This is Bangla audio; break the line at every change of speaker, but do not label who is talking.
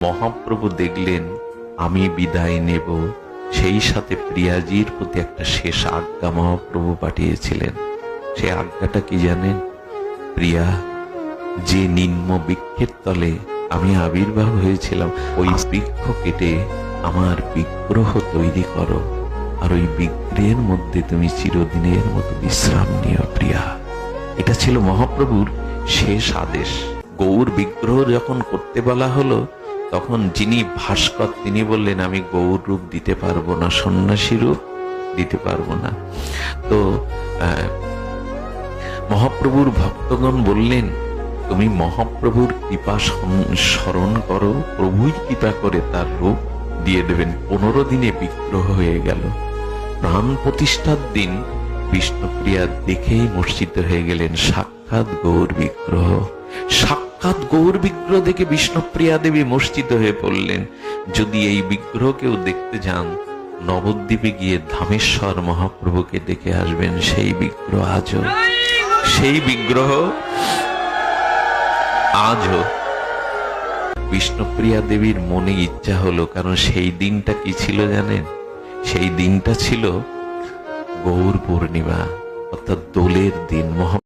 মহাপ্রভু দেখলেন আমি বিদায় নেব, সেই সাথে প্রিয়াজির প্রতি একটা শেষ আজ্ঞা মহাপ্রভু পাঠিয়েছিলেন। সে আজ্ঞাটা কি জানেন? প্রিয়া, যে নিম্ন বৃক্ষের তলে আমি আবির্ভাব হয়েছিলাম, ওই বৃক্ষ কেটে আমার বিগ্রহ তৈরি করো, আর ওই বিগ্রহের মধ্যে তুমি চিরদিনের মতো বিশ্রাম নিও প্রিয়া। এটা ছিল মহাপ্রভুর শেষ আদেশ। গৌর বিগ্রহ যখন করতে বলা হলো, তখন যিনি ভাস্কর তিনি বললেন আমি গৌর রূপ দিতে পারবো না, সন্ন্যাসী রূপ দিতে পারবো না। তো মহাপ্রভুর ভক্তগণ বললেন তুমি মহাপ্রভুর কৃপা স্মরণ করো, প্রভুই কৃপা করে তার রূপ দিয়ে দেবেন। 15 দিনে বিগ্রহ হয়ে গেল। প্রাণ প্রতিষ্ঠার দিন বিষ্ণুপ্রিয়া দেখেই মূর্ছিত হয়ে গেলেন, সাক্ষাৎ গৌর বিগ্রহ। সাক্ষাৎ গৌর বিগ্রহ দেখে বিষ্ণুপ্রিয়া দেবী মূর্ছিত হয়ে পড়লেন। যদি এই বিগ্রহ কেউ দেখতে যান, নবদ্বীপে গিয়ে ধামেশ্বর মহাপ্রভুকে দেখে আসবেন। সেই বিগ্রহ আজও, সেই বিগ্রহ আজও। বিষ্ণুপ্রিয়া দেবীর মনে ইচ্ছা হলো, কারণ সেই দিনটা কি ছিল জানেন? সেই দিনটা ছিল গৌর পূর্ণিমা, অর্থাৎ দোলের দিন।